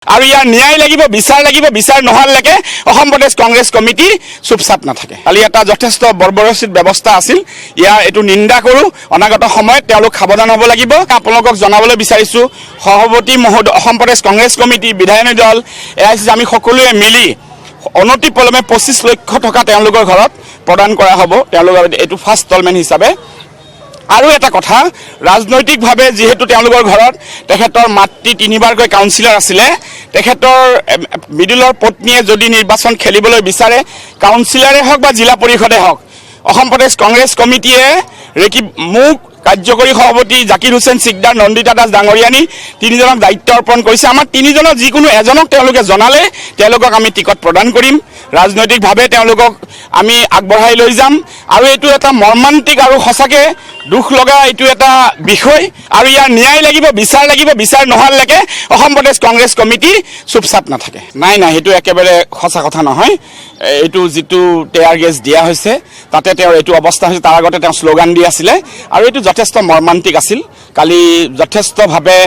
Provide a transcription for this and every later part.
আৰু ইয়াৰ ন্যায় লাগিব, বিচাৰ নোহোৱালৈকে অসম প্ৰদেশ কংগ্ৰেছ কমিটি চুপচাপ নাথাকে। কালি এটা যথেষ্ট বৰ্বৰোচিত ব্যৱস্থা আছিল, ইয়াৰ এইটো নিন্দা কৰোঁ। অনাগত সময়ত তেওঁলোক সাৱধান হ'ব লাগিব। আপোনালোকক জনাবলৈ বিচাৰিছোঁ, সভাপতি মহোদয়, অসম প্ৰদেশ কংগ্ৰেছ কমিটি, বিধায়িনী দল, AICC আমি সকলোৱে মিলি অনতিপলমে 25 লক্ষ টকা তেওঁলোকৰ ঘৰত প্ৰদান কৰা হ'ব, তেওঁলোকৰ এইটো ফাৰ্ষ্ট ইনষ্টলমেণ্ট হিচাপে। আৰু এটা কথা, ৰাজনৈতিকভাৱে যিহেতু তেওঁলোকৰ ঘৰত তেখেতৰ মাতৃ 3বাৰকৈ কাউন্সিলৰ আছিলে, তেখেতৰ মিডুলৰ পত্নীয়ে যদি নিৰ্বাচন খেলিবলৈ বিচাৰে, কাউন্সিলৰে হওক বা জিলা পৰিষদে হওক, অসম প্ৰদেশ কংগ্ৰেছ কমিটিয়ে মোক কাৰ্যকৰী সভাপতি জাকিৰ হুছেইন চিকদাৰ, নন্দিতা দাস ডাঙৰীয়ানী তিনিজনক দায়িত্ব অৰ্পণ কৰিছে। আমাৰ তিনিজনৰ যিকোনো এজনক তেওঁলোকে জনালে তেওঁলোকক আমি টিকট প্ৰদান কৰিম। ৰাজনৈতিকভাৱে তেওঁলোকক আমি আগবঢ়াই লৈ যাম। আৰু এইটো এটা মৰ্মান্তিক আৰু সঁচাকৈ দুখ লগা এইটো এটা বিষয়। আৰু ইয়াৰ ন্যায় লাগিব, বিচাৰ নোহোৱালৈকে অসম প্ৰদেশ কংগ্ৰেছ কমিটি চুপচাপ নাথাকে। নাই, সেইটো একেবাৰে সঁচা কথা নহয়। এইটো যিটো টেয়াৰ গেছ দিয়া হৈছে, তাতে তেওঁৰ এইটো অৱস্থা হৈছে। তাৰ আগতে তেওঁ শ্লোগান দি আছিলে, আৰু এইটো যথেষ্ট মৰ্মান্তিক আছিল। কালি যথেষ্টভাৱে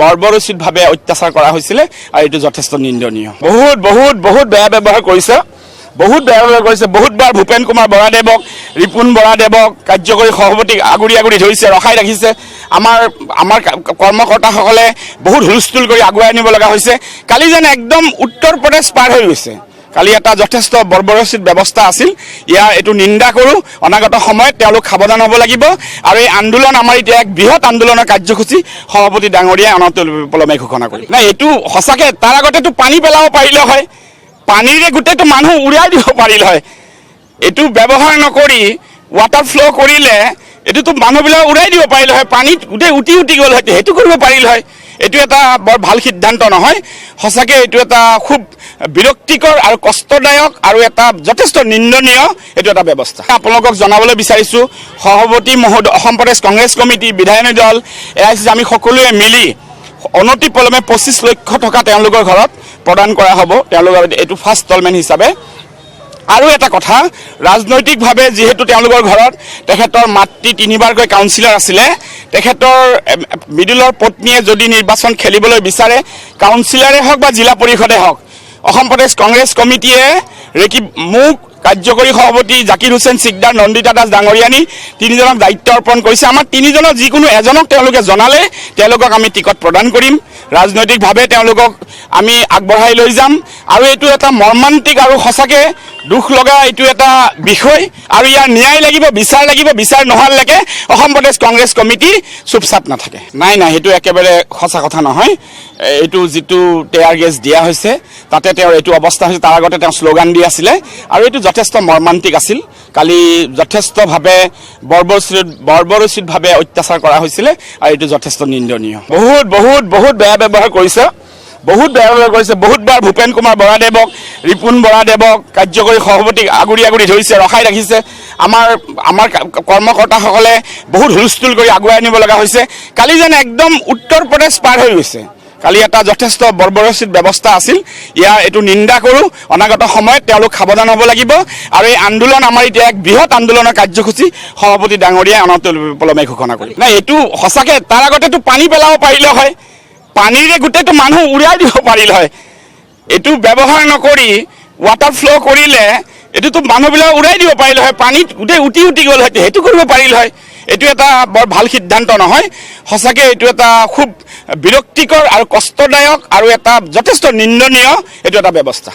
বৰ্বৰোচিতভাৱে অত্যাচাৰ কৰা হৈছিলে, আৰু এইটো যথেষ্ট নিন্দনীয়। বহুত বেয়া ব্যৱহাৰ কৰিছে, বহুতবাৰ ভূপেন কুমাৰ বৰাদেৱক, ৰিপুণ বৰাদেৱক কাৰ্যকৰী সভাপতিক আগুৰি ধৰিছে, ৰখাই ৰাখিছে। আমাৰ কৰ্মকৰ্তাসকলে বহুত হুলস্থুল কৰি আগুৱাই আনিব লগা হৈছে। কালি যেন একদম উত্তৰ প্ৰদেশ পাৰ হৈ গৈছে। কালি এটা যথেষ্ট বৰ্বৰোচিত ব্যৱস্থা আছিল, ইয়াৰ এইটো নিন্দা কৰোঁ। অনাগত সময়ত তেওঁলোক সাৱধান হ'ব লাগিব। আৰু এই আন্দোলন আমাৰ এতিয়া এক বৃহৎ আন্দোলনৰ কাৰ্যসূচী সভাপতি ডাঙৰীয়াই অনতিপলমে ঘোষণা কৰিলে। নাই, এইটো সঁচাকৈ তাৰ আগতেতো পানী পেলাব পাৰিলে হয়, পানীৰে গোটেইটো মানুহ উৰাই দিব পাৰিল হয়। এইটো ব্যৱহাৰ নকৰি ৱাটাৰ ফ্ল' কৰিলে এইটোতো মানুহবিলাক উৰাই দিব পাৰিলে হয়, পানীত গোটেই উটি গ'ল হয়, সেইটো কৰিব পাৰিল হয়। এইটো এটা বৰ ভাল সিদ্ধান্ত নহয়। সঁচাকৈ এইটো এটা খুব বিৰক্তিকৰ আৰু কষ্টদায়ক আৰু এটা যথেষ্ট নিন্দনীয় এইটো এটা ব্যৱস্থা। আপোনালোকক জনাবলৈ বিচাৰিছোঁ, সভাপতি মহোদয়, অসম প্ৰদেশ কংগ্ৰেছ কমিটি, বিধায়িনী দল, AICC আমি সকলোৱে মিলি অনতিপলমে 25 লক্ষ টকা তেওঁলোকৰ ঘৰত প্ৰদান কৰা হ'ব, তেওঁলোকৰ এইটো ফাৰ্ষ্ট ইনষ্টলমেণ্ট হিচাপে। আৰু এটা কথা, ৰাজনৈতিকভাৱে যিহেতু তেওঁলোকৰ ঘৰত তেখেতৰ মাতৃ 3বাৰকৈ কাউন্সিলৰ আছিলে, তেখেতৰ মিডুলৰ পত্নীয়ে যদি নিৰ্বাচন খেলিবলৈ বিচাৰে, কাউন্সিলৰে হওক বা জিলা পৰিষদে হওক, অসম প্ৰদেশ কংগ্ৰেছ কমিটিয়ে মোক কাৰ্যকৰী সভাপতি জাকিৰ হুছেইন চিকদাৰ, নন্দিতা দাস ডাঙৰীয়ানী তিনিজনক দায়িত্ব অৰ্পণ কৰিছে। আমাৰ তিনিজনৰ যিকোনো এজনক তেওঁলোকে জনালে তেওঁলোকক আমি টিকট প্ৰদান কৰিম। ৰাজনৈতিকভাৱে তেওঁলোকক আমি আগবঢ়াই লৈ যাম। আৰু এইটো এটা মৰ্মান্তিক আৰু সঁচাকৈ দুখ লগা এইটো এটা বিষয়। আৰু ইয়াৰ ন্যায় লাগিব, বিচাৰ নোহোৱালৈকে অসম প্ৰদেশ কংগ্ৰেছ কমিটি চুপচাপ নাথাকে। নাই, সেইটো একেবাৰে সঁচা কথা নহয়। এইটো যিটো টেয়াৰ গেছ দিয়া হৈছে, তাতে তেওঁৰ এইটো অৱস্থা হৈছে। তাৰ আগতে তেওঁ শ্লোগান দি আছিলে, আৰু এইটো যথেষ্ট মৰ্মান্তিক আছিল। কালি যথেষ্টভাৱে বৰ্বৰোচিতভাৱে অত্যাচাৰ কৰা হৈছিলে, আৰু এইটো যথেষ্ট নিন্দনীয়। বহুত বেয়া ব্যৱহাৰ কৰিছে, বহুতবাৰ ভূপেন কুমাৰ বৰাদেৱক, ৰিপুণ বৰাদেৱক কাৰ্যকৰী সভাপতিক আগুৰি ধৰিছে, ৰখাই ৰাখিছে। আমাৰ কৰ্মকৰ্তাসকলে বহুত হুলস্থুল কৰি আগুৱাই আনিব লগা হৈছে। কালি যেন একদম উত্তৰ প্ৰদেশ পাৰ হৈ গৈছে। কালি এটা যথেষ্ট বৰ্বৰোচিত ব্যৱস্থা আছিল, ইয়াৰ এইটো নিন্দা কৰোঁ। অনাগত সময়ত তেওঁলোক সাৱধান হ'ব লাগিব। আৰু এই আন্দোলন আমাৰ এতিয়া এক বৃহৎ আন্দোলনৰ কাৰ্যসূচী সভাপতি ডাঙৰীয়াই অনতিপলমে ঘোষণা কৰিলে। নাই, এইটো সঁচাকৈ তাৰ আগতেতো পানী পেলাব পাৰিলে হয়, পানীৰে গোটেইটো মানুহ উৰাই দিব পাৰিল হয়। এইটো ব্যৱহাৰ নকৰি ৱাটাৰ ফ্ল' কৰিলে এইটোতো মানুহবিলাক উৰাই দিব পাৰিলে হয়, পানীত গোটেই উটি গ'ল হয়, সেইটো কৰিব পাৰিল হয়। এইটো এটা বৰ ভাল সিদ্ধান্ত নহয়। সঁচাকৈ এইটো এটা খুব বিৰক্তিকৰ আৰু কষ্টদায়ক আৰু এটা যথেষ্ট নিন্দনীয় এইটো এটা ব্যৱস্থা।